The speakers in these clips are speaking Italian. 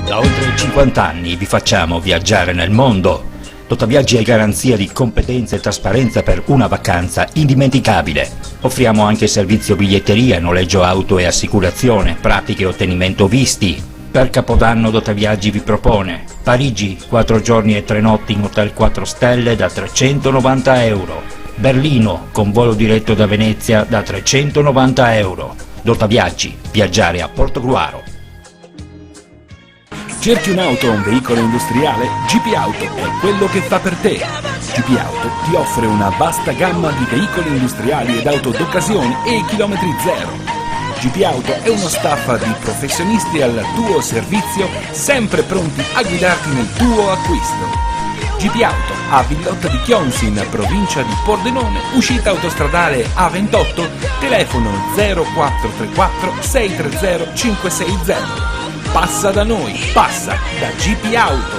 Da oltre 50 anni vi facciamo viaggiare nel mondo. Totaviaggi è garanzia di competenza e trasparenza per una vacanza indimenticabile. Offriamo anche servizio biglietteria, noleggio auto e assicurazione, pratiche e ottenimento visti. Per Capodanno Totaviaggi vi propone Parigi, 4 giorni e 3 notti in hotel 4 stelle da 390 euro. Berlino, con volo diretto da Venezia da 390 euro. Totaviaggi, viaggiare a Portogruaro. Cerchi un'auto o un veicolo industriale? GP Auto è quello che fa per te. GP Auto ti offre una vasta gamma di veicoli industriali ed auto d'occasione e chilometri zero. GP Auto è uno staff di professionisti al tuo servizio, sempre pronti a guidarti nel tuo acquisto. GP Auto a Villotta di Chions in provincia di Pordenone, uscita autostradale A28, telefono 0434 630 560. Passa da noi, passa da GP Auto.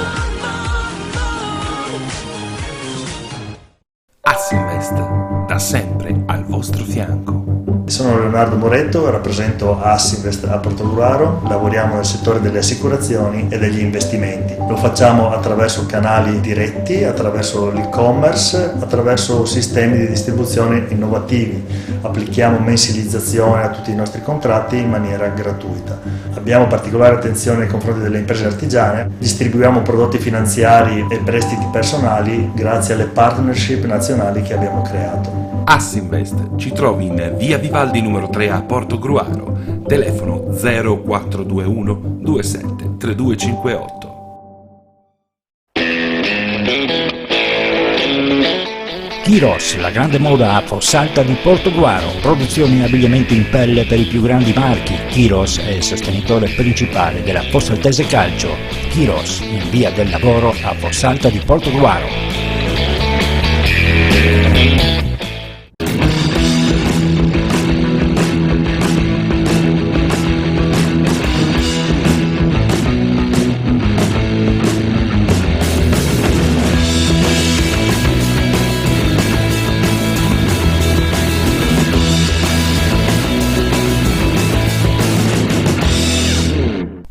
Assinvest, da sempre al vostro fianco. Sono Leonardo Moretto, rappresento Assinvest a Portogruaro, lavoriamo nel settore delle assicurazioni e degli investimenti. Lo facciamo attraverso canali diretti, attraverso l'e-commerce, attraverso sistemi di distribuzione innovativi. Applichiamo mensilizzazione a tutti i nostri contratti in maniera gratuita. Abbiamo particolare attenzione nei confronti delle imprese artigiane, distribuiamo prodotti finanziari e prestiti personali grazie alle partnership nazionali che abbiamo creato. Assinvest ci trovi in via Vivaldi numero 3 a Portogruaro, telefono 0421 27 3258. Kiros, la grande moda a Fossalta di Portogruaro, produzione e abbigliamento in pelle per i più grandi marchi. Kiros è il sostenitore principale della Fossaltese Calcio. Kiros, in via del Lavoro a Fossalta di Portogruaro.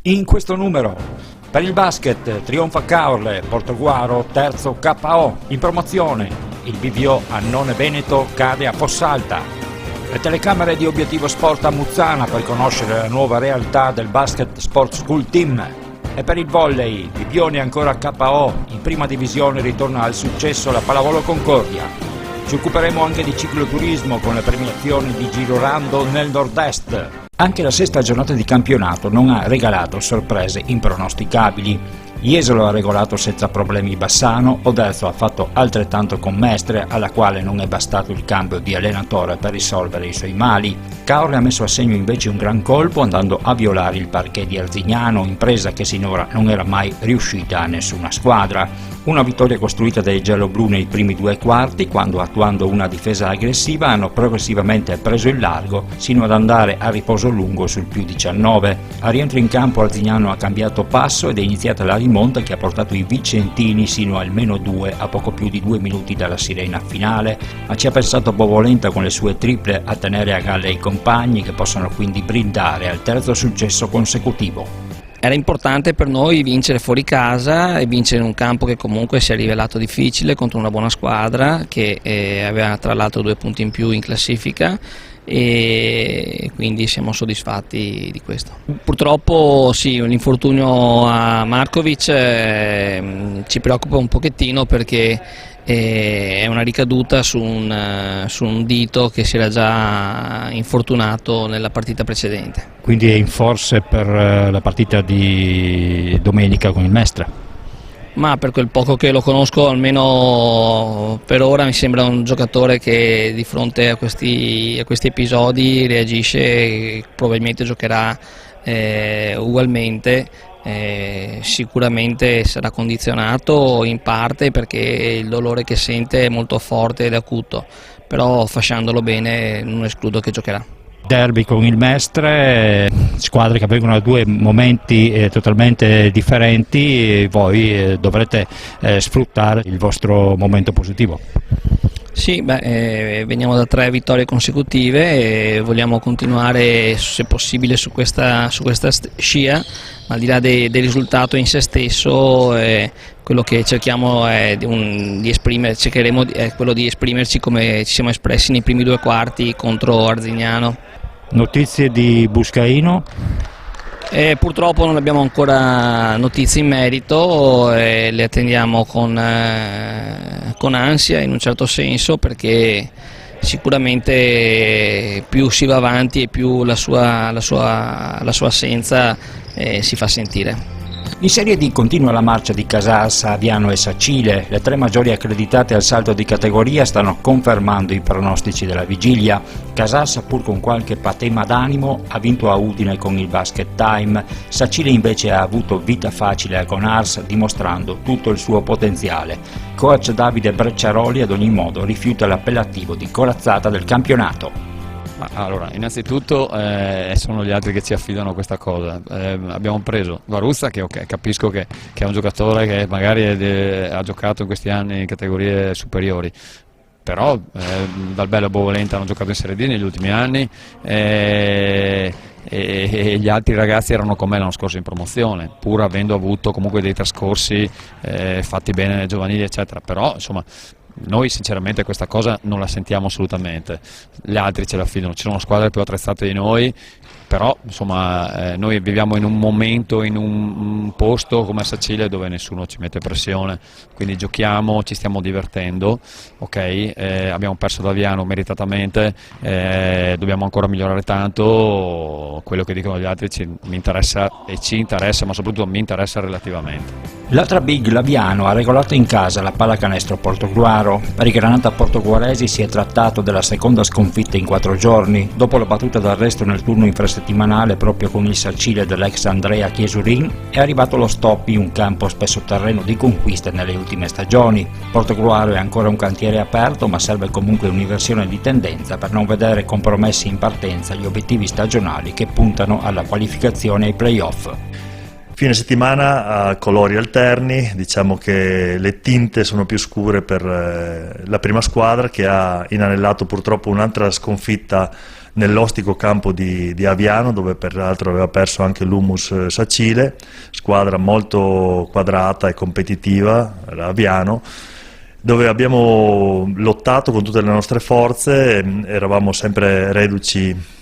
In questo numero, per il basket, trionfa Caorle, Portogruaro, terzo KO, in promozione, il BVO Annone Veneto cade a Fossalta. Le telecamere di Obiettivo Sport a Muzzana per conoscere la nuova realtà del Basket Sport School Team. E per il volley, Bibione ancora KO, in prima divisione ritorna al successo la Pallavolo Concordia. Ci occuperemo anche di cicloturismo con le premiazioni di Girorando nel nord-est. Anche la sesta giornata di campionato non ha regalato sorprese impronosticabili. Jesolo ha regolato senza problemi Bassano, Oderzo ha fatto altrettanto con Mestre, alla quale non è bastato il cambio di allenatore per risolvere i suoi mali. Caorle ha messo a segno invece un gran colpo andando a violare il parquet di Arzignano, impresa che sinora non era mai riuscita a nessuna squadra. Una vittoria costruita dai gialloblu nei primi 2 quarti, quando attuando una difesa aggressiva hanno progressivamente preso il largo, sino ad andare a riposo lungo sul più 19. A rientro in campo Arzignano ha cambiato passo ed è iniziata la rimonta che ha portato i vicentini sino al -2 a poco più di 2 minuti dalla sirena finale, ma ci ha pensato Bovolenta con le sue triple a tenere a galla i compagni, che possono quindi brindare al terzo successo consecutivo. Era importante per noi vincere fuori casa e vincere in un campo che comunque si è rivelato difficile contro una buona squadra che aveva tra l'altro 2 punti in più in classifica, e quindi siamo soddisfatti di questo. Purtroppo sì, l'infortunio a Markovic ci preoccupa un pochettino, perché è una ricaduta su un dito che si era già infortunato nella partita precedente. Quindi è in forse per la partita di domenica con il Mestre? Ma per quel poco che lo conosco, almeno per ora, mi sembra un giocatore che di fronte a questi episodi reagisce e probabilmente giocherà ugualmente. Sicuramente sarà condizionato in parte perché il dolore che sente è molto forte ed acuto, però fasciandolo bene non escludo che giocherà. Derby con il Mestre, squadre che vengono da 2 momenti totalmente differenti, e voi dovrete sfruttare il vostro momento positivo. Sì, veniamo da 3 vittorie consecutive e vogliamo continuare se possibile su questa scia, ma al di là del risultato in se stesso, quello che cerchiamo è cercheremo è quello di esprimerci come ci siamo espressi nei primi 2 quarti contro Arzignano. Notizie di Buscaino? Purtroppo non abbiamo ancora notizie in merito, le attendiamo con ansia in un certo senso, perché sicuramente più si va avanti e più la sua assenza si fa sentire. In Serie D continua la marcia di Casals, Aviano e Sacile. Le 3 maggiori accreditate al salto di categoria stanno confermando i pronostici della vigilia. Casals, pur con qualche patema d'animo, ha vinto a Udine con il Basket Time. Sacile invece ha avuto vita facile a Gonars, dimostrando tutto il suo potenziale. Coach Davide Brecciaroli ad ogni modo rifiuta l'appellativo di corazzata del campionato. Allora, innanzitutto sono gli altri che ci affidano questa cosa. Abbiamo preso Varuzza, che okay, capisco che è un giocatore che magari ha giocato in questi anni in categorie superiori, però dal Bello a Bovolenta hanno giocato in Serie D negli ultimi anni e gli altri ragazzi erano con me l'anno scorso in promozione, pur avendo avuto comunque dei trascorsi fatti bene nei giovanili eccetera, però insomma noi sinceramente questa cosa non la sentiamo assolutamente. Gli altri ce la affidano, ci sono squadre più attrezzate di noi, però insomma noi viviamo in un momento, in un posto come Sacile dove nessuno ci mette pressione, quindi giochiamo, ci stiamo divertendo, ok? Abbiamo perso da Aviano meritatamente, dobbiamo ancora migliorare tanto, quello che dicono gli altri mi interessa e ci interessa, ma soprattutto mi interessa relativamente. L'altra big, l'Aviano, ha regolato in casa la pallacanestro Portogruaro. Per i Granata portoguaresi si è trattato della seconda sconfitta in 4 giorni. Dopo la battuta d'arresto nel turno infrasettimanale proprio con il Sacile dell'ex Andrea Chiesurin, è arrivato lo stop in un campo spesso terreno di conquiste nelle ultime stagioni. Portogruaro è ancora un cantiere aperto, ma serve comunque un'inversione di tendenza per non vedere compromessi in partenza gli obiettivi stagionali che puntano alla qualificazione ai play-off. Fine settimana a colori alterni, diciamo che le tinte sono più scure per la prima squadra, che ha inanellato purtroppo un'altra sconfitta nell'ostico campo di Aviano, dove peraltro aveva perso anche l'Humus Sacile, squadra molto quadrata e competitiva, Aviano, dove abbiamo lottato con tutte le nostre forze, eravamo sempre reduci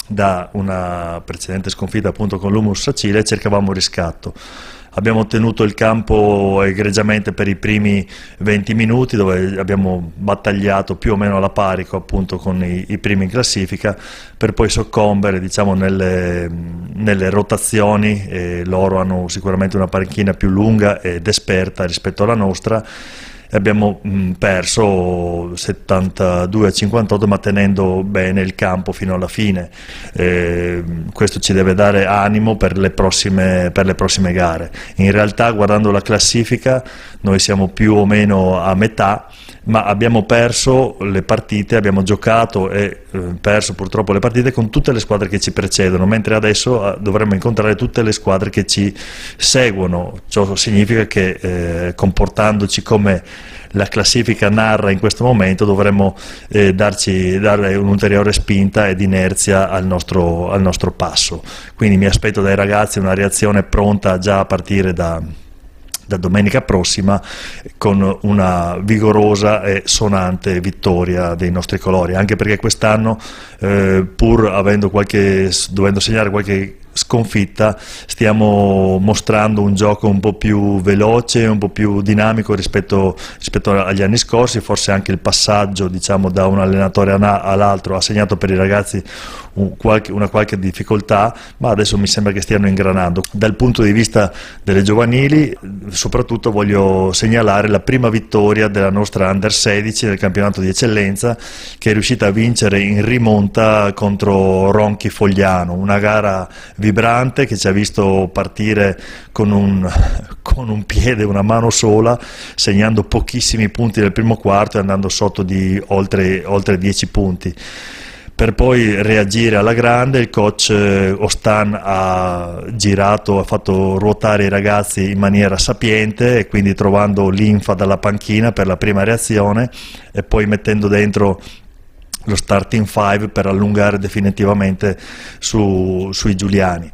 da una precedente sconfitta appunto con l'Humus Sacile e cercavamo riscatto. Abbiamo ottenuto il campo egregiamente per i primi 20 minuti, dove abbiamo battagliato più o meno alla pari appunto con i primi in classifica, per poi soccombere, diciamo, nelle rotazioni, e loro hanno sicuramente una panchina più lunga ed esperta rispetto alla nostra. Abbiamo perso 72-58, ma tenendo bene il campo fino alla fine. Questo ci deve dare animo per le prossime gare. In realtà, guardando la classifica, noi siamo più o meno a metà, ma abbiamo perso le partite, abbiamo giocato e perso purtroppo le partite con tutte le squadre che ci precedono, mentre adesso dovremmo incontrare tutte le squadre che ci seguono. Ciò significa che comportandoci come la classifica narra in questo momento, dovremmo dare un'ulteriore spinta ed inerzia al nostro passo. Quindi mi aspetto dai ragazzi una reazione pronta già a partire da domenica prossima, con una vigorosa e sonante vittoria dei nostri colori, anche perché quest'anno, pur dovendo segnare qualche sconfitta, stiamo mostrando un gioco un po' più veloce, un po' più dinamico rispetto agli anni scorsi. Forse anche il passaggio, diciamo, da un allenatore all'altro ha segnato per i ragazzi una qualche difficoltà, ma adesso mi sembra che stiano ingranando. Dal punto di vista delle giovanili, soprattutto voglio segnalare la prima vittoria della nostra Under 16 nel campionato di eccellenza, che è riuscita a vincere in rimonta contro Ronchi Fogliano, una gara vibrante che ci ha visto partire con un piede, una mano sola, segnando pochissimi punti nel primo quarto e andando sotto di oltre 10 punti. Per poi reagire alla grande, il coach Ostan ha girato, ha fatto ruotare i ragazzi in maniera sapiente e quindi trovando linfa dalla panchina per la prima reazione e poi mettendo dentro lo starting five per allungare definitivamente sui giuliani.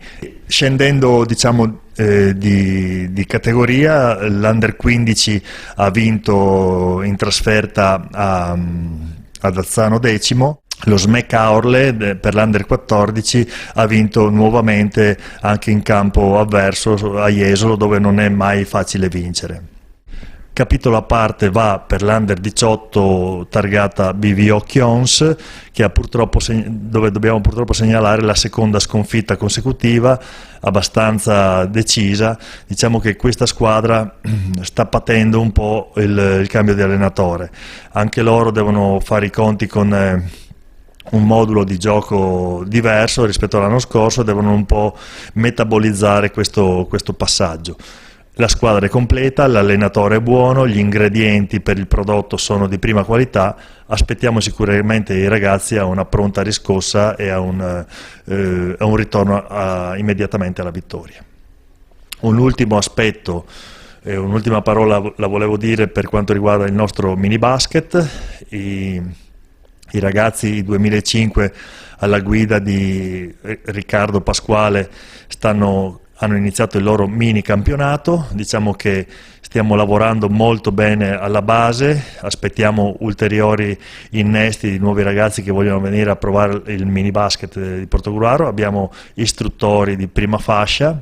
Scendendo diciamo di categoria, l'Under 15 ha vinto in trasferta ad Azzano Decimo. Lo SMEC Aorle per l'Under 14 ha vinto nuovamente anche in campo avverso a Jesolo, dove non è mai facile vincere. Capitolo a parte va per l'Under 18 targata BVO Chions, che ha dove dobbiamo purtroppo segnalare la seconda sconfitta consecutiva, abbastanza decisa. Diciamo che questa squadra sta patendo un po' il cambio di allenatore. Anche loro devono fare i conti con un modulo di gioco diverso rispetto all'anno scorso, devono un po' metabolizzare questo passaggio. La squadra è completa, l'allenatore è buono, gli ingredienti per il prodotto sono di prima qualità, aspettiamo sicuramente i ragazzi a una pronta riscossa e a un ritorno immediatamente alla vittoria. Un ultimo aspetto, un'ultima parola la volevo dire per quanto riguarda il nostro mini basket. I ragazzi, i 2005 alla guida di Riccardo Pasquale hanno iniziato il loro mini campionato. Diciamo che stiamo lavorando molto bene alla base, aspettiamo ulteriori innesti di nuovi ragazzi che vogliono venire a provare il mini basket di Portogruaro. Abbiamo istruttori di prima fascia.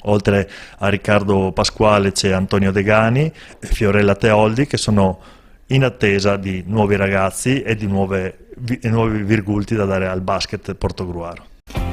Oltre a Riccardo Pasquale c'è Antonio Degani e Fiorella Teoldi, che sono in attesa di nuovi ragazzi e di nuovi virgulti da dare al basket portogruaro.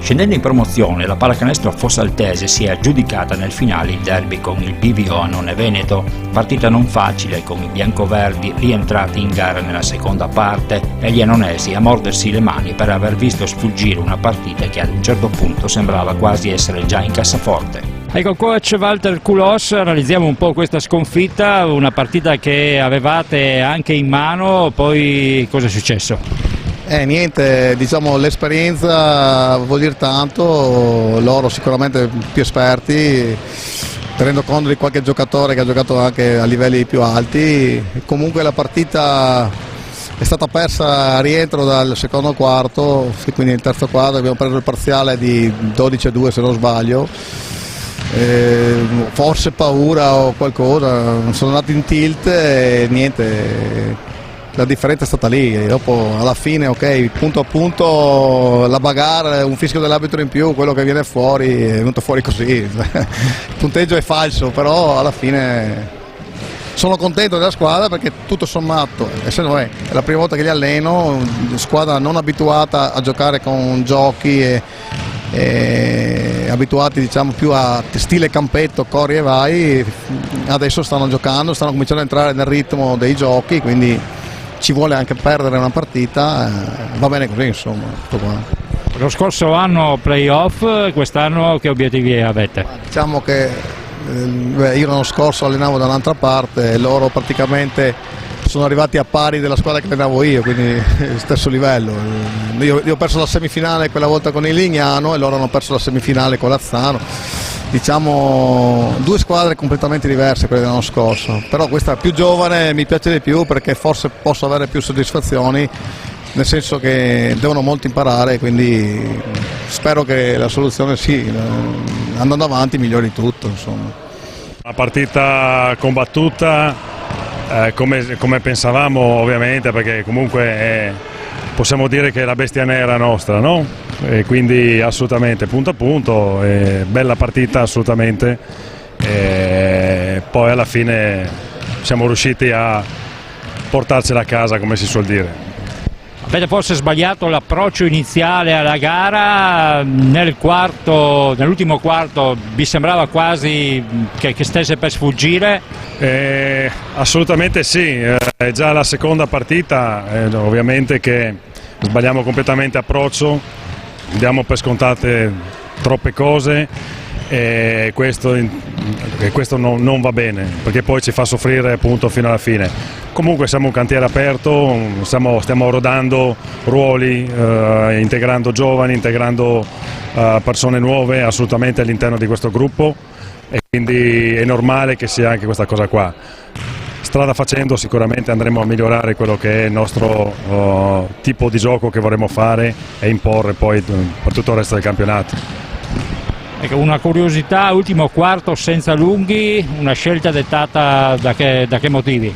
Scendendo in promozione, la pallacanestro fossaltese si è aggiudicata nel finale il derby con il BVO Annone Veneto, partita non facile con i biancoverdi rientrati in gara nella seconda parte e gli annonesi a mordersi le mani per aver visto sfuggire una partita che ad un certo punto sembrava quasi essere già in cassaforte. Ecco, coach Walter Kulos, analizziamo un po' questa sconfitta, una partita che avevate anche in mano, poi cosa è successo? Niente, diciamo l'esperienza vuol dire tanto, loro sicuramente più esperti, tenendo conto di qualche giocatore che ha giocato anche a livelli più alti. Comunque la partita è stata persa a rientro dal secondo quarto, quindi nel terzo quarto abbiamo preso il parziale di 12-2 se non sbaglio. Forse paura o qualcosa, sono andati in tilt e niente, la differenza è stata lì. Dopo alla fine ok, punto a punto la bagarre, un fischio dell'arbitro in più, quello che viene fuori è venuto fuori così. Il punteggio è falso, però alla fine sono contento della squadra perché tutto sommato, essendo è la prima volta che li alleno, squadra non abituata a giocare con giochi e abituati diciamo più a stile campetto, corri e vai, adesso stanno giocando, stanno cominciando a entrare nel ritmo dei giochi, quindi ci vuole anche perdere una partita, va bene così insomma, tutto qua. Lo scorso anno playoff, quest'anno che obiettivi avete? Diciamo che io l'anno scorso allenavo da un'altra parte e loro praticamente sono arrivati a pari della squadra che allenavo io, quindi stesso livello. Io ho perso la semifinale quella volta con il Lignano e loro hanno perso la semifinale con l'Azzano. Diciamo due squadre completamente diverse quelle dell'anno scorso, però questa più giovane mi piace di più perché forse posso avere più soddisfazioni, nel senso che devono molto imparare, quindi spero che la soluzione andando avanti migliori tutto insomma. Una partita combattuta come pensavamo ovviamente, perché comunque possiamo dire che la bestia nera nostra, no? E quindi assolutamente punto a punto, bella partita assolutamente, poi alla fine siamo riusciti a portarcela a casa come si suol dire. Avete forse sbagliato l'approccio iniziale alla gara, nell'ultimo quarto vi sembrava quasi che stesse per sfuggire? Assolutamente sì, è già la seconda partita, ovviamente che sbagliamo completamente approccio, diamo per scontate troppe cose e questo non va bene, perché poi ci fa soffrire appunto fino alla fine. Comunque siamo un cantiere aperto, stiamo rodando ruoli, integrando giovani, integrando persone nuove assolutamente all'interno di questo gruppo, e quindi è normale che sia anche questa cosa qua. Strada facendo sicuramente andremo a migliorare quello che è il nostro tipo di gioco che vorremmo fare e imporre poi per tutto il resto del campionato. Ecco, una curiosità, ultimo quarto senza lunghi, una scelta dettata da che motivi?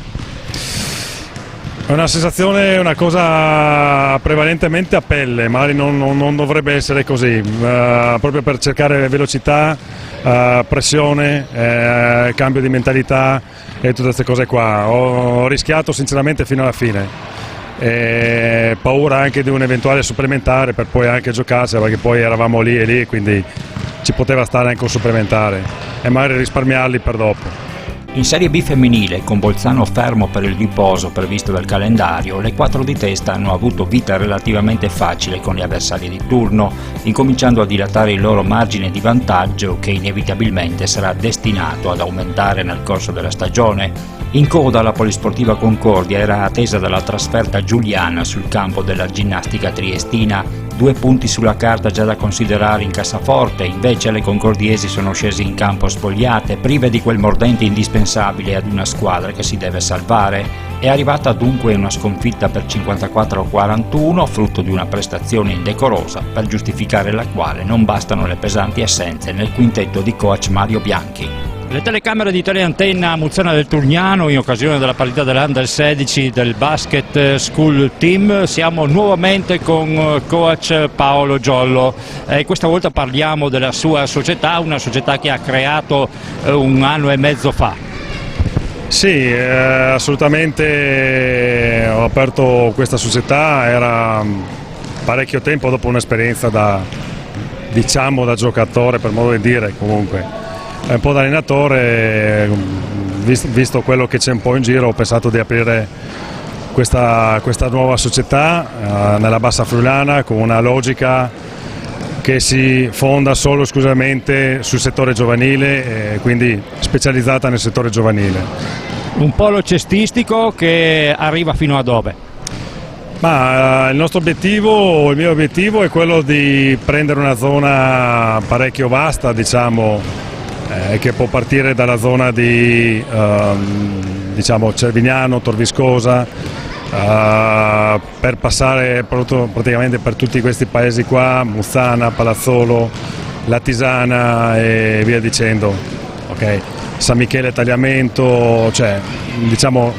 È una sensazione, una cosa prevalentemente a pelle, magari non dovrebbe essere così, proprio per cercare velocità, pressione, cambio di mentalità e tutte queste cose qua. Ho rischiato sinceramente fino alla fine, paura anche di un eventuale supplementare per poi anche giocarsela, perché poi eravamo lì e lì, quindi ci poteva stare anche un supplementare e magari risparmiarli per dopo. In Serie B femminile, con Bolzano fermo per il riposo previsto dal calendario, le 4 di testa hanno avuto vita relativamente facile con gli avversari di turno, incominciando a dilatare il loro margine di vantaggio che inevitabilmente sarà destinato ad aumentare nel corso della stagione. In coda la Polisportiva Concordia era attesa dalla trasferta giuliana sul campo della ginnastica triestina, 2 punti sulla carta già da considerare in cassaforte, invece le concordiesi sono scese in campo spogliate, prive di quel mordente indispensabile ad una squadra che si deve salvare. È arrivata dunque una sconfitta per 54-41, frutto di una prestazione indecorosa, per giustificare la quale non bastano le pesanti assenze nel quintetto di coach Mario Bianchi. Le telecamere di Teleantenna a Muzzana del Turgnano in occasione della partita dell'Under 16 del Basket School Team. Siamo nuovamente con coach Paolo Giollo e questa volta parliamo della sua società, una società che ha creato 1 anno e mezzo fa. Sì, assolutamente ho aperto questa società, era parecchio tempo dopo un'esperienza da giocatore, per modo di dire, comunque. Un po' da allenatore, visto quello che c'è un po' in giro, ho pensato di aprire questa nuova società nella Bassa Friulana con una logica che si fonda solo e esclusivamente sul settore giovanile, quindi specializzata nel settore giovanile. Un polo cestistico che arriva fino a dove? Ma il mio obiettivo è quello di prendere una zona parecchio vasta, diciamo, che può partire dalla zona di Cervignano, Torviscosa, per passare praticamente per tutti questi paesi qua, Muzzana, Palazzolo, Latisana e via dicendo, okay. San Michele, Tagliamento, cioè, diciamo,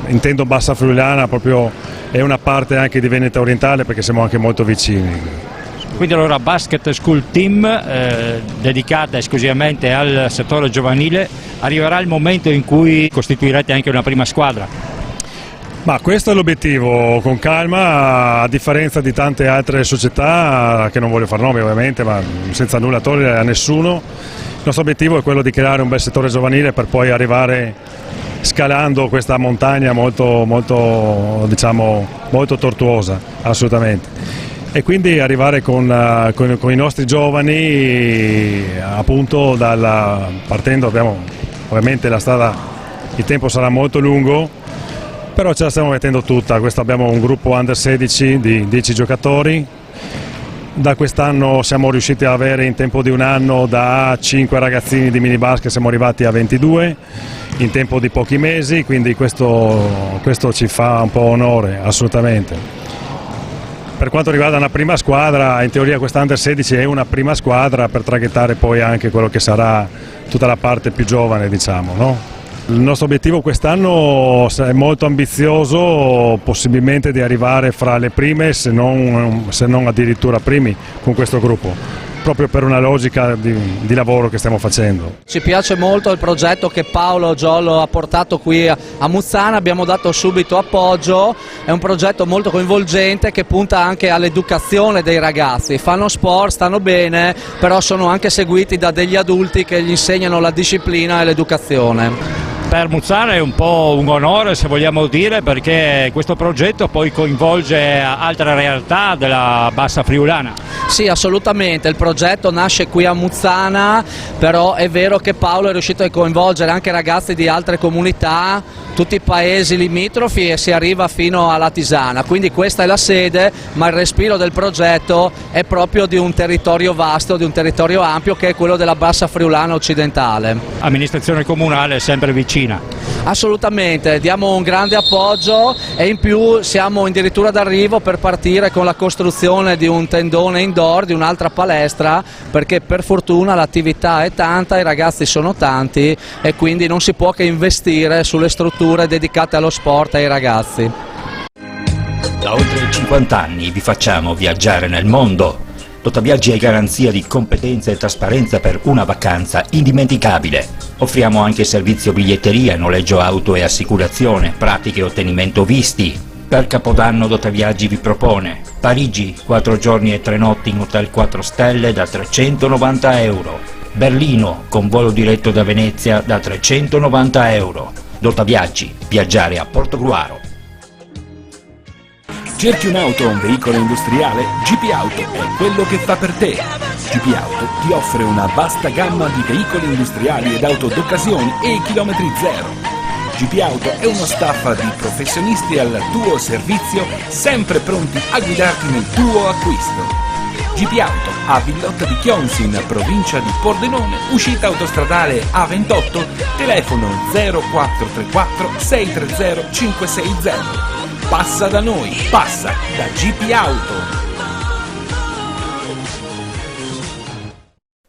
intendo Bassa Friulana, proprio è una parte anche di Veneta Orientale perché siamo anche molto vicini. Quindi allora Basket School Team dedicata esclusivamente al settore giovanile, arriverà il momento in cui costituirete anche una prima squadra? Ma questo è l'obiettivo, con calma, a differenza di tante altre società, che non voglio far nomi ovviamente, ma senza nulla togliere a nessuno. Il nostro obiettivo è quello di creare un bel settore giovanile per poi arrivare scalando questa montagna molto tortuosa, assolutamente. E quindi arrivare con i nostri giovani, appunto, partendo, ovviamente il tempo sarà molto lungo, però ce la stiamo mettendo tutta. Abbiamo un gruppo Under 16 di 10 giocatori, da quest'anno siamo riusciti ad avere in tempo di 1 anno da 5 ragazzini di minibasket, siamo arrivati a 22 in tempo di pochi mesi, quindi questo ci fa un po' onore, assolutamente. Per quanto riguarda una prima squadra, in teoria questa Under 16 è una prima squadra per traghettare poi anche quello che sarà tutta la parte più giovane, diciamo, no? Il nostro obiettivo quest'anno è molto ambizioso, possibilmente di arrivare fra le prime, se non addirittura primi, con questo gruppo, proprio per una logica di lavoro che stiamo facendo. Ci piace molto il progetto che Paolo Giollo ha portato qui a Muzzana, abbiamo dato subito appoggio, è un progetto molto coinvolgente che punta anche all'educazione dei ragazzi, fanno sport, stanno bene, però sono anche seguiti da degli adulti che gli insegnano la disciplina e l'educazione. Per Muzzana è un po' un onore, se vogliamo dire, perché questo progetto poi coinvolge altre realtà della Bassa Friulana. Sì, assolutamente, il progetto nasce qui a Muzzana, però è vero che Paolo è riuscito a coinvolgere anche ragazzi di altre comunità, tutti i paesi limitrofi, e si arriva fino alla Tisana, quindi questa è la sede, ma il respiro del progetto è proprio di un territorio vasto, di un territorio ampio, che è quello della Bassa Friulana occidentale. Amministrazione comunale è sempre vicina. Assolutamente, diamo un grande appoggio e in più siamo addirittura d'arrivo per partire con la costruzione di un tendone indoor, di un'altra palestra, perché per fortuna l'attività è tanta, i ragazzi sono tanti e quindi non si può che investire sulle strutture dedicate allo sport e ai ragazzi. Da oltre 50 anni vi facciamo viaggiare nel mondo. Totaviaggi è garanzia di competenza e trasparenza per una vacanza indimenticabile. Offriamo anche servizio biglietteria, noleggio auto e assicurazione, pratiche e ottenimento visti. Per Capodanno Totaviaggi vi propone Parigi, 4 giorni e 3 notti in hotel 4 stelle da €390. Berlino, con volo diretto da Venezia da €390. Totaviaggi, viaggiare a Portogruaro. Cerchi un'auto o un veicolo industriale? GP Auto è quello che fa per te. GP Auto ti offre una vasta gamma di veicoli industriali ed auto d'occasione e chilometri zero. GP Auto è uno staff di professionisti al tuo servizio, sempre pronti a guidarti nel tuo acquisto. GP Auto a Villotta di Chionsi, in provincia di Pordenone, uscita autostradale A28, telefono 0434 630 560. Passa da noi, passa da GP Auto.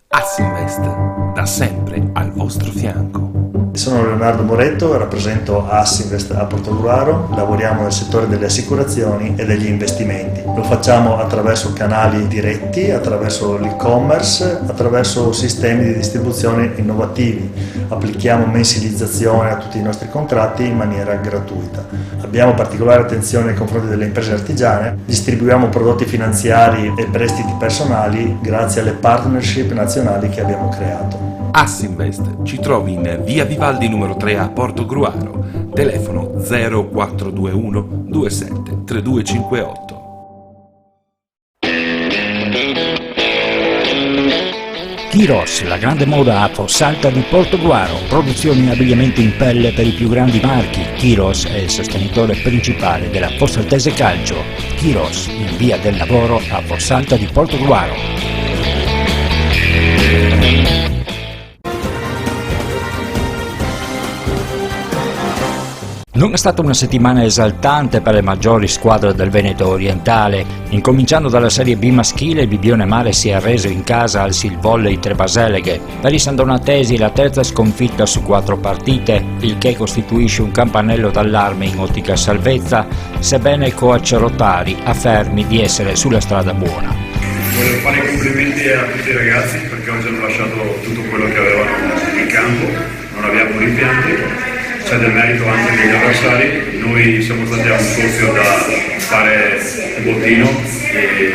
Assinvest, da sempre al vostro fianco. Sono Leonardo Moretto, rappresento Assinvest a Portogruaro, lavoriamo nel settore delle assicurazioni e degli investimenti. Lo facciamo attraverso canali diretti, attraverso l'e-commerce, attraverso sistemi di distribuzione innovativi. Applichiamo mensilizzazione a tutti i nostri contratti in maniera gratuita. Abbiamo particolare attenzione nei confronti delle imprese artigiane, distribuiamo prodotti finanziari e prestiti personali grazie alle partnership nazionali che abbiamo creato. Assinvest ci trovi in via Vivaldi numero 3 a Portogruaro, telefono 0421 27 3258. Kiros, la grande moda a Fossalta di Portogruaro, produzione in abbigliamento in pelle per i più grandi marchi. Kiros è il sostenitore principale della Fossaltese Calcio. Kiros, in via del lavoro a Fossalta di Portogruaro. Non è stata una settimana esaltante per le maggiori squadre del Veneto orientale. Incominciando dalla Serie B maschile, il Bibione Mare si è arreso in casa al Silvolley Trebaseleghe. Per i sandonatesi la terza sconfitta su 4 partite, il che costituisce un campanello d'allarme in ottica salvezza, sebbene il coach Rotari affermi di essere sulla strada buona. Voglio fare i complimenti a tutti i ragazzi perché oggi hanno lasciato tutto quello che avevano in campo, non abbiamo rimpianti. C'è del merito anche degli avversari, noi siamo stati a un soffio da fare un bottino e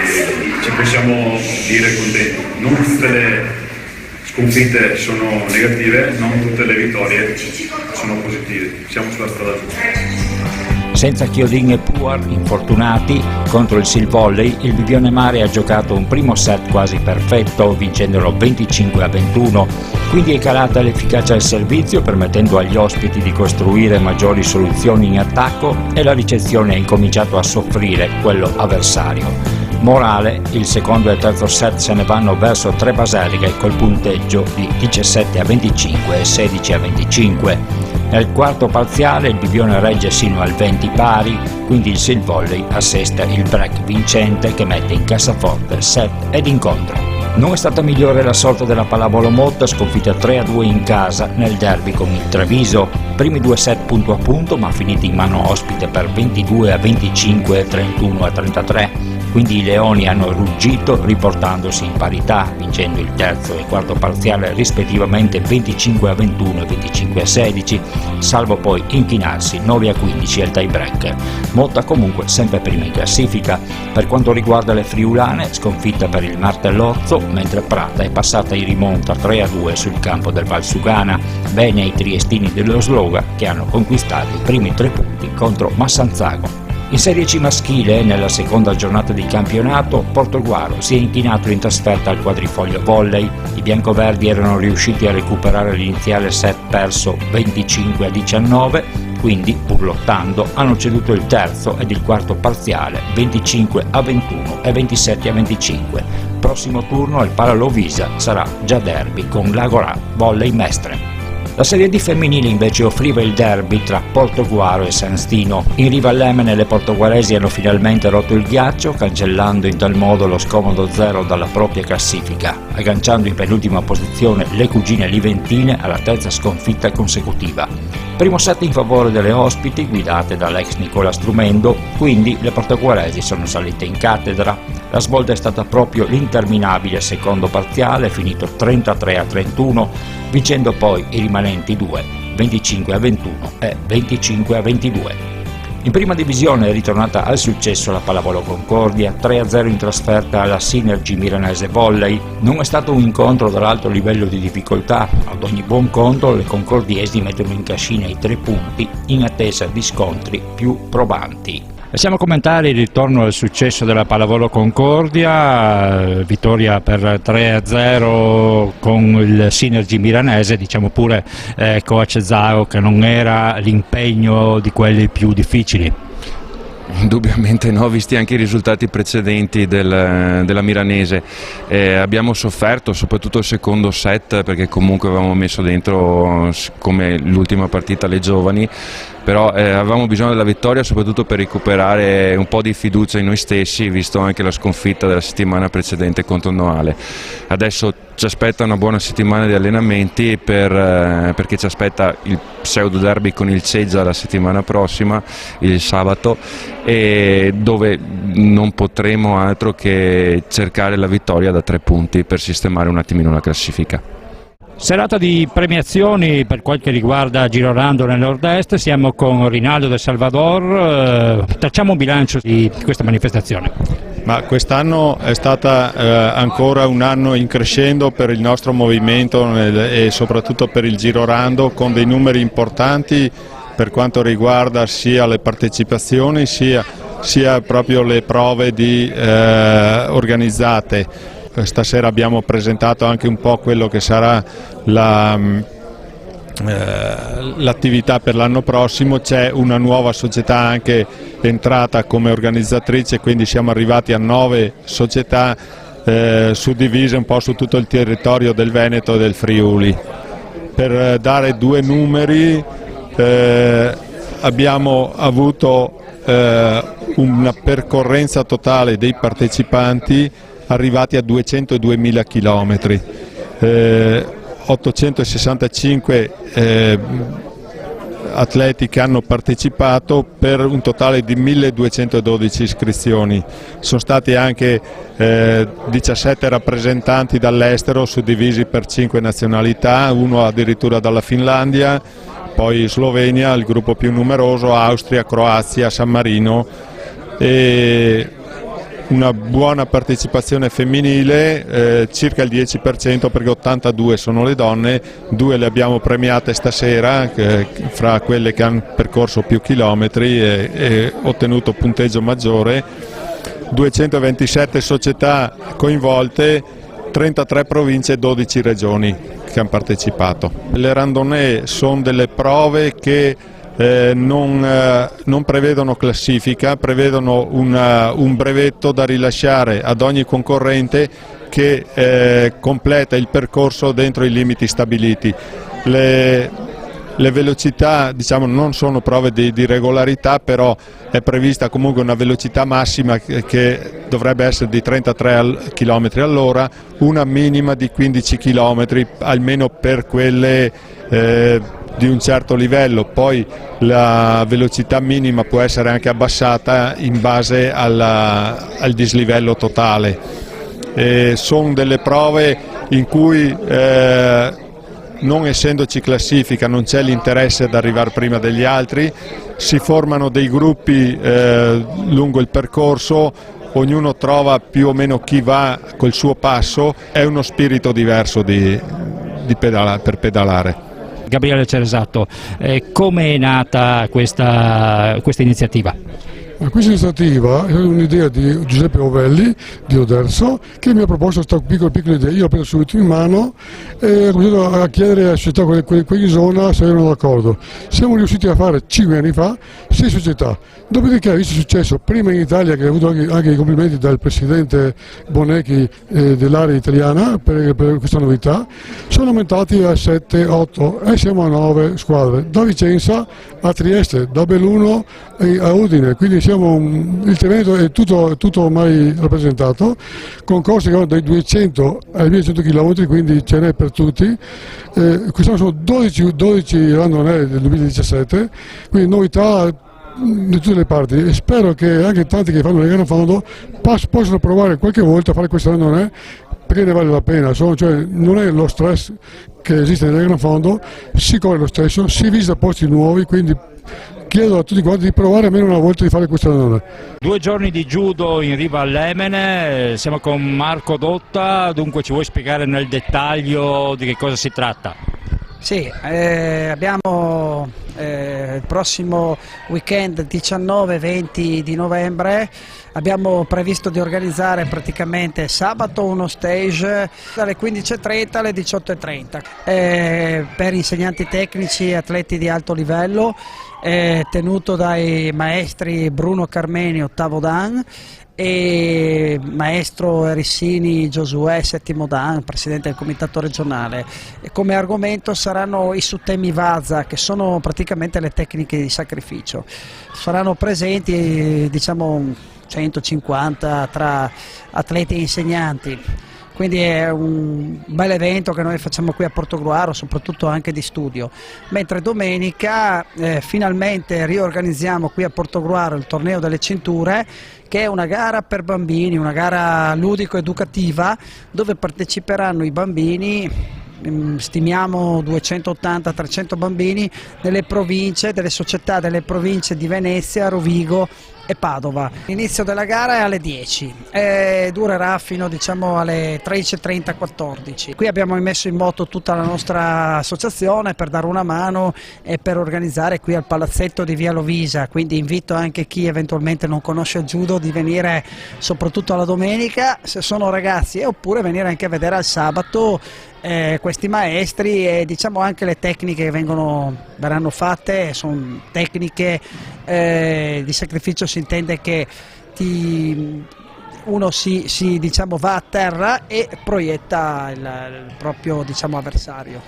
ci possiamo dire contenti. Non tutte le sconfitte sono negative, non tutte le vittorie sono positive, siamo sulla strada giusta. Senza Chiodin e Puar, infortunati, contro il Silvolley, il Bibione Mare ha giocato un primo set quasi perfetto, vincendolo 25-21, quindi è calata l'efficacia del servizio, permettendo agli ospiti di costruire maggiori soluzioni in attacco, e la ricezione ha incominciato a soffrire quello avversario. Morale, il secondo e il terzo set se ne vanno verso Trebaseleghe col punteggio di 17-25 e 16-25. Nel quarto parziale il Bibione regge sino al 20 pari, quindi il Silvolley assesta il break vincente che mette in cassaforte set ed incontro. Non è stata migliore la sorte della pallavolo Motta, sconfitta 3-2 in casa nel derby con il Treviso. Primi 2 set punto a punto, ma finiti in mano ospite per 22-25 e 31-33. quindi i leoni hanno ruggito riportandosi in parità, vincendo il terzo e quarto parziale rispettivamente 25-21 e 25-16, salvo poi inchinarsi 9-15 al tie break. Motta comunque sempre prima in classifica. Per quanto riguarda le friulane, sconfitta per il Martellozzo, mentre Prata è passata in rimonta 3-2 sul campo del Valsugana. Bene ai triestini dello Sloga che hanno conquistato i primi 3 punti contro Massanzago. In Serie C maschile, nella seconda giornata di campionato, Portogruaro si è inchinato in trasferta al Quadrifoglio Volley. I biancoverdi erano riusciti a recuperare l'iniziale set perso 25-19, quindi, pur lottando, hanno ceduto il terzo ed il quarto parziale 25-21 e 27-25. Prossimo turno al Palalovisa sarà già derby con l'Agorà Volley Mestre. La Serie D femminile invece offriva il derby tra Portogruaro e San Stino. In riva all'Emene le portoguaresi hanno finalmente rotto il ghiaccio, cancellando in tal modo lo scomodo 0 dalla propria classifica, agganciando in penultima posizione le cugine liventine alla terza sconfitta consecutiva. Primo set in favore delle ospiti, guidate dall'ex Nicola Strumendo, quindi le portoguaresi sono salite in cattedra. La svolta è stata proprio l'interminabile secondo parziale, finito 33-31, vincendo poi i rimanenti 2, 25-21 e 25-22. In prima divisione è ritornata al successo la Pallavolo Concordia, 3-0 in trasferta alla Synergy Milanese Volley. Non è stato un incontro dall'alto livello di difficoltà, ad ogni buon conto le concordiesi mettono in cascina i 3 punti in attesa di scontri più probanti. Possiamo commentare il ritorno al successo della Pallavolo Concordia, vittoria per 3-0 con il Synergy milanese, diciamo pure coach Zaro che non era l'impegno di quelli più difficili. Indubbiamente no, visti anche i risultati precedenti della milanese. Abbiamo sofferto soprattutto il secondo set perché comunque avevamo messo dentro come l'ultima partita le giovani, però avevamo bisogno della vittoria soprattutto per recuperare un po' di fiducia in noi stessi, visto anche la sconfitta della settimana precedente contro il Noale. Adesso ci aspetta una buona settimana di allenamenti perché ci aspetta il pseudo derby con il Ceggia la settimana prossima, il sabato, e dove non potremo altro che cercare la vittoria da 3 punti per sistemare un attimino la classifica. Serata di premiazioni per quel che riguarda Girolando nel nord-est, siamo con Rinaldo del Salvador, tracciamo un bilancio di questa manifestazione. Ma quest'anno è stata ancora un anno in crescendo per il nostro movimento e soprattutto per il Girolando, con dei numeri importanti per quanto riguarda sia le partecipazioni sia proprio le prove organizzate. Stasera abbiamo presentato anche un po' quello che sarà l'attività per l'anno prossimo. C'è una nuova società anche entrata come organizzatrice, quindi siamo arrivati a 9 società suddivise un po' su tutto il territorio del Veneto e del Friuli. Per dare 2 numeri, abbiamo avuto una percorrenza totale dei partecipanti arrivati a 202.000 chilometri, 865 atleti che hanno partecipato per un totale di 1.212 iscrizioni. Sono stati anche 17 rappresentanti dall'estero suddivisi per 5 nazionalità, uno addirittura dalla Finlandia, poi Slovenia, il gruppo più numeroso, Austria, Croazia, San Marino, e una buona partecipazione femminile, circa il 10% perché 82 sono le donne, 2 le abbiamo premiate stasera fra quelle che hanno percorso più chilometri e ottenuto punteggio maggiore, 227 società coinvolte, 33 province e 12 regioni che hanno partecipato. Le randonnée sono delle prove che non prevedono classifica, prevedono un brevetto da rilasciare ad ogni concorrente che completa il percorso dentro i limiti stabiliti. Le velocità, diciamo, non sono prove di regolarità, però è prevista comunque una velocità massima che dovrebbe essere di 33 km all'ora, una minima di 15 km almeno per quelle di un certo livello, poi la velocità minima può essere anche abbassata in base al dislivello totale. Sono delle prove in cui non essendoci classifica non c'è l'interesse ad arrivare prima degli altri, si formano dei gruppi lungo il percorso, ognuno trova più o meno chi va col suo passo, è uno spirito diverso per pedalare. Gabriele Ceresato, come è nata questa iniziativa? Questa iniziativa è un'idea di Giuseppe Ovelli di Oderzo, che mi ha proposto questa piccola idea. Io l'ho presa subito in mano e ho cominciato a chiedere alle società quelli in zona se erano d'accordo. Siamo riusciti a fare 5 anni fa 6 società, dopodiché ha visto successo prima in Italia, che ha avuto anche i complimenti dal presidente Bonecchi dell'area italiana per questa novità, sono aumentati a 7, 8 e siamo a 9 squadre, da Vicenza a Trieste, da Belluno a Udine, quindi il Trento è tutto ormai rappresentato, concorsi che vanno dai 200 ai 1100 km, quindi ce n'è per tutti. Quest'anno sono 12 randonnée del 2017, quindi novità di tutte le parti, e spero che anche tanti che fanno le gare a fondo possano provare qualche volta a fare questa randonnée, perché ne vale la pena, cioè non è lo stress che esiste nel gran fondo, si corre lo stesso, si visita posti nuovi, quindi chiedo a tutti quanti di provare almeno una volta di fare questa randonnée. 2 giorni di judo in riva all'Emene, siamo con Marco Dotta, dunque ci vuoi spiegare nel dettaglio di che cosa si tratta? Sì, abbiamo il prossimo weekend 19-20 di novembre, abbiamo previsto di organizzare praticamente sabato uno stage dalle 15:30 alle 18:30 per insegnanti tecnici e atleti di alto livello, tenuto dai maestri Bruno Carmeni, ottavo Dan, e maestro Erissini Giosuè, settimo Dan, presidente del comitato regionale. E come argomento saranno i sutemi Vaza, che sono praticamente le tecniche di sacrificio. Saranno presenti 150 tra atleti e insegnanti. Quindi è un bel evento che noi facciamo qui a Portogruaro, soprattutto anche di studio. Mentre domenica finalmente riorganizziamo qui a Portogruaro il torneo delle cinture, che è una gara per bambini, una gara ludico-educativa, dove parteciperanno i bambini, stimiamo 280-300 bambini, delle società delle province di Venezia, Rovigo e Padova. L'inizio della gara è alle 10 e durerà fino alle 13:30-14. Qui abbiamo messo in moto tutta la nostra associazione per dare una mano e per organizzare qui al palazzetto di Via Lovisa, quindi invito anche chi eventualmente non conosce il judo di venire soprattutto alla domenica se sono ragazzi, oppure venire anche a vedere al sabato questi maestri, e anche le tecniche che verranno fatte sono tecniche di sacrificio. Si intende che uno si va a terra e proietta il proprio avversario.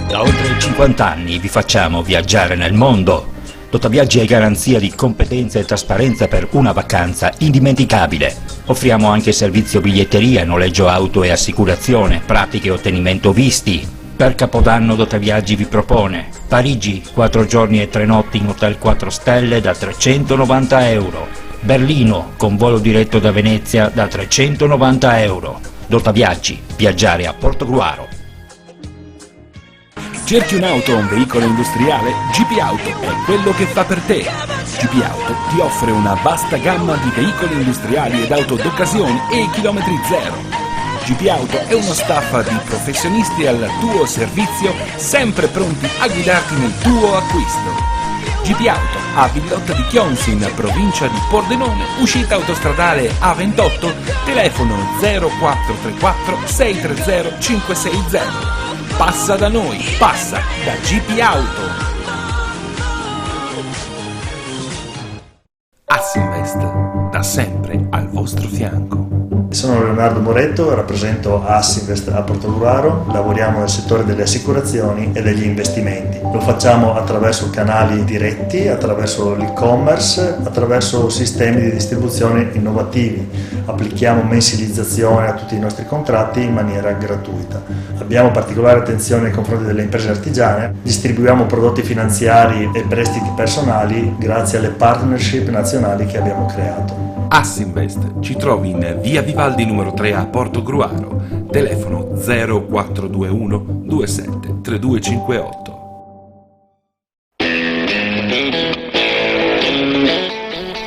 Da oltre 50 anni vi facciamo viaggiare nel mondo. Dotaviaggi è garanzia di competenza e trasparenza per una vacanza indimenticabile. Offriamo anche servizio biglietteria, noleggio auto e assicurazione, pratiche e ottenimento visti. Per Capodanno Dotaviaggi vi propone Parigi, 4 giorni e 3 notti in hotel 4 stelle da €390. Berlino, con volo diretto da Venezia da €390. Dotaviaggi, viaggiare a Portogruaro. Cerchi un'auto o un veicolo industriale? GP Auto è quello che fa per te. GP Auto ti offre una vasta gamma di veicoli industriali ed auto d'occasione e chilometri zero. GP Auto è uno staff di professionisti al tuo servizio, sempre pronti a guidarti nel tuo acquisto. GP Auto a Villotta di Chionsi, in provincia di Pordenone, uscita autostradale A28, telefono 0434 630 560. Passa da noi, passa da GP Auto. Assinvest, da sempre al vostro fianco. Sono Leonardo Moretto, rappresento Assinvest a Portogruaro, lavoriamo nel settore delle assicurazioni e degli investimenti. Lo facciamo attraverso canali diretti, attraverso l'e-commerce, attraverso sistemi di distribuzione innovativi. Applichiamo mensilizzazione a tutti i nostri contratti in maniera gratuita. Abbiamo particolare attenzione nei confronti delle imprese artigiane, distribuiamo prodotti finanziari e prestiti personali grazie alle partnership nazionali che abbiamo creato. Assinvest ci trovi in via Vivaldi numero 3 a Portogruaro, telefono 0421 27 3258.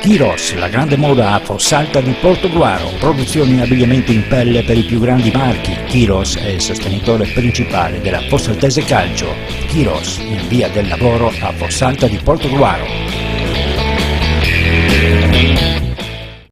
Kiros, la grande moda a Fossalta di Portogruaro, produzioni in abbigliamenti in pelle per i più grandi marchi. Kiros è il sostenitore principale della Fossaltese Calcio. Kiros, in via del Lavoro a Fossalta di Portogruaro.